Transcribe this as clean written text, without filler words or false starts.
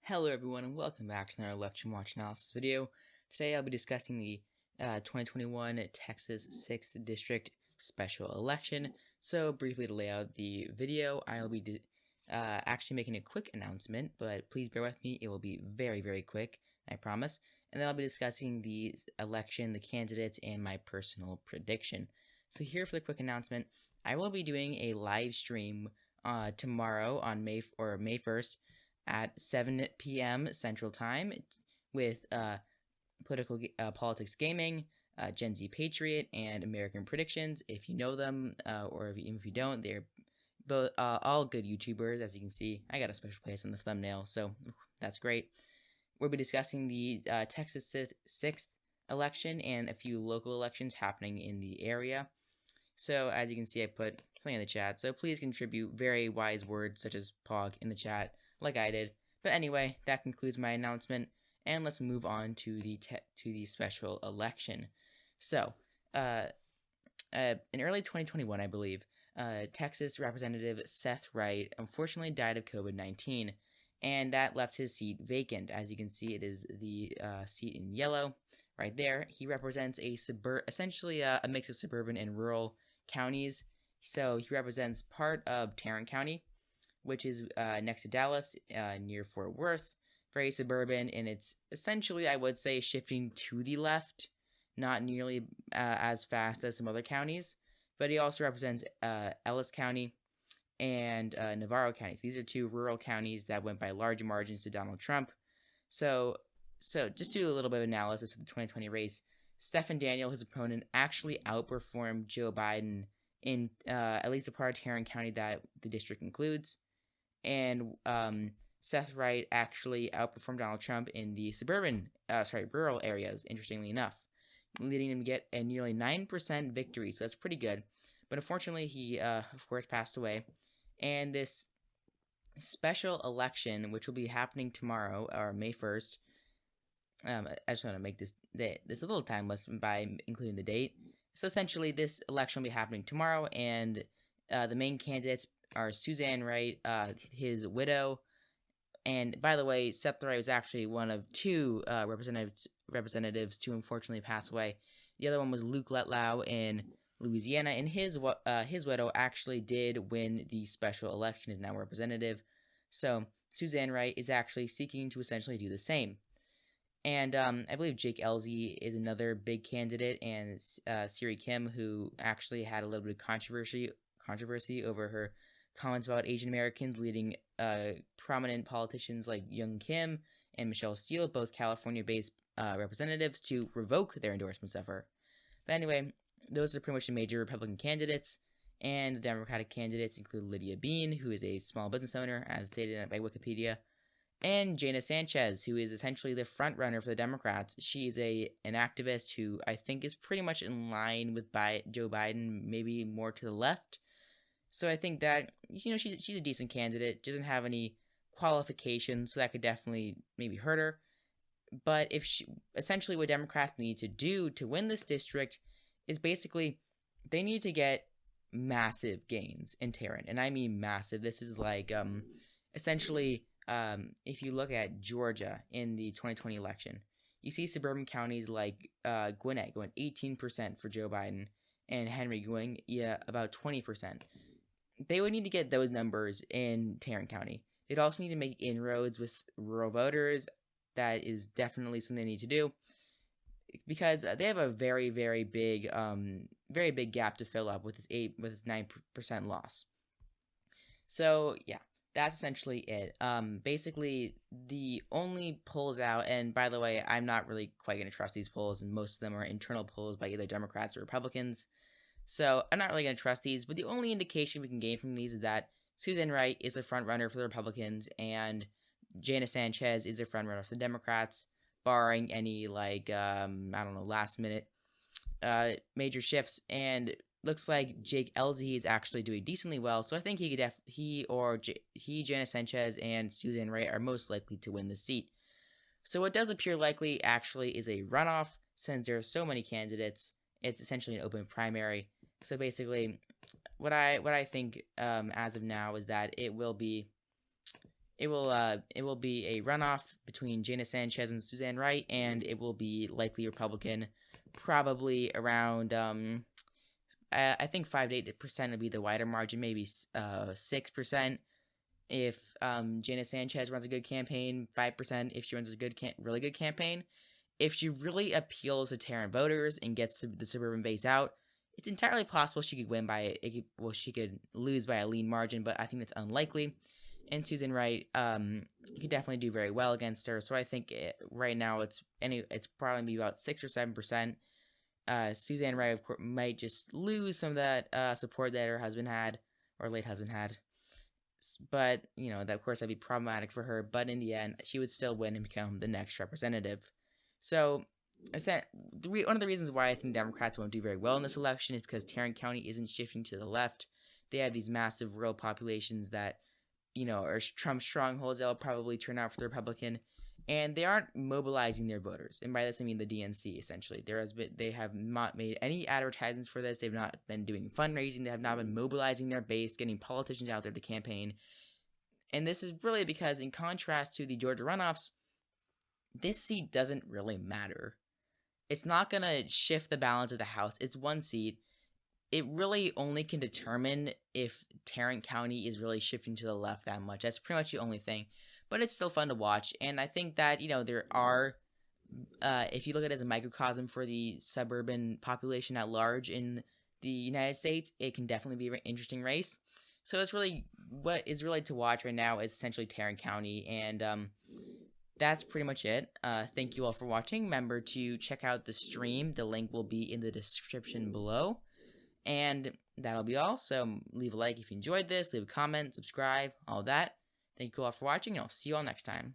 Hello everyone and welcome back to another election watch analysis video. Today I'll be discussing the 2021 Texas 6th District special election. So briefly to lay out the video, I'll be actually making a quick announcement, but please bear with me, it will be very quick, I promise. And then I'll be discussing the election, the candidates, and my personal prediction. So here for the quick announcement, I will be doing a live stream tomorrow on May 1st at 7 p.m. Central Time with politics gaming, Gen Z Patriot, and American Predictions. If you know them, or even if you don't, they're both all good YouTubers. As you can see, I got a special place on the thumbnail, so that's great. We'll be discussing the Texas 6th election and a few local elections happening in the area. So as you can see, I put plenty in the chat, so please contribute very wise words such as POG in the chat, like I did. But anyway, that concludes my announcement, and let's move on to the special election. So, in early 2021, I believe, Texas Representative Seth Wright unfortunately died of COVID-19, and that left his seat vacant. As you can see, it is the seat in yellow right there. He represents essentially a mix of suburban and rural counties. So he represents part of Tarrant County, which is next to Dallas, near Fort Worth, very suburban, and it's essentially, I would say, shifting to the left, not nearly as fast as some other counties, but he also represents Ellis County and Navarro counties. These are two rural counties that went by large margins to Donald Trump. So just to do a little bit of analysis of the 2020 race, Stephen Daniel, his opponent, actually outperformed Joe Biden in at least a part of Tarrant County that the district includes. And Seth Wright actually outperformed Donald Trump in the rural areas, interestingly enough, leading him to get a nearly 9% victory, so that's pretty good. But unfortunately, he, of course, passed away. And this special election, which will be happening tomorrow, or May 1st, I just want to make this a little timeless by including the date. So essentially, this election will be happening tomorrow, and the main candidates are Suzanne Wright, his widow, and by the way, Seth Wright was actually one of two representatives to unfortunately pass away. The other one was Luke Letlow in Louisiana, and his widow actually did win the special election, is now representative. So Suzanne Wright is actually seeking to essentially do the same. And I believe Jake Ellzey is another big candidate, and Siri Kim, who actually had a little bit of controversy over her comments about Asian Americans, leading prominent politicians like Young Kim and Michelle Steele, both California-based representatives, to revoke their endorsements of her. But anyway, those are pretty much the major Republican candidates, and the Democratic candidates include Lydia Bean, who is a small business owner, as stated by Wikipedia, and Jana Sanchez, who is essentially the front runner for the Democrats. She is an activist who I think is pretty much in line with Joe Biden, maybe more to the left. So I think that, she's a decent candidate, doesn't have any qualifications, so that could definitely maybe hurt her. But essentially what Democrats need to do to win this district is basically they need to get massive gains in Tarrant, and I mean massive. This is like essentially if you look at Georgia in the 2020 election, you see suburban counties like Gwinnett going 18% for Joe Biden, and Henry going about 20%. They would need to get those numbers in Tarrant County. They'd also need to make inroads with rural voters. That is definitely something they need to do, because they have a very big gap to fill up with this 9% loss. So yeah, that's essentially it. Basically, the only polls out, and by the way, I'm not really quite going to trust these polls, and most of them are internal polls by either Democrats or Republicans. So I'm not really going to trust these, but the only indication we can gain from these is that Suzanne Wright is a front runner for the Republicans, and Jana Sanchez is a front runner for the Democrats, barring any last minute major shifts. And looks like Jake Ellzey is actually doing decently well, so I think Jana Sanchez and Suzanne Wright are most likely to win the seat. So what does appear likely actually is a runoff, since there are so many candidates. It's essentially an open primary. So basically, what I think as of now is that it will be It will be a runoff between Jana Sanchez and Suzanne Wright, and it will be likely Republican, probably around I think 5 to 8% would be the wider margin, maybe 6% if Jana Sanchez runs a good campaign, 5% if she runs a really good campaign. If she really appeals to Tarrant voters and gets the suburban base out, it's entirely possible she could she could lose by a lean margin, but I think that's unlikely. And Susan Wright, could definitely do very well against her. So I think right now it's probably be about 6 or 7%. Suzanne Wright, of course, might just lose some of that support that her husband had, or late husband had. But, that of course that'd be problematic for her. But in the end, she would still win and become the next representative. So, one of the reasons why I think Democrats won't do very well in this election is because Tarrant County isn't shifting to the left. They have these massive rural populations that, are Trump strongholds that will probably turn out for the Republican. And they aren't mobilizing their voters. And by this, I mean the DNC, essentially. They have not made any advertisements for this. They've not been doing fundraising. They have not been mobilizing their base, getting politicians out there to campaign. And this is really because, in contrast to the Georgia runoffs, this seat doesn't really matter. It's not going to shift the balance of the House. It's one seat. It really only can determine if Tarrant County is really shifting to the left that much. That's pretty much the only thing. But it's still fun to watch. And I think that, there are, if you look at it as a microcosm for the suburban population at large in the United States, it can definitely be an interesting race. So it's really, what is really to watch right now is essentially Tarrant County. And that's pretty much it. Thank you all for watching. Remember to check out the stream. The link will be in the description below. And that'll be all. So leave a like if you enjoyed this. Leave a comment, subscribe, all that. Thank you all for watching, and I'll see you all next time.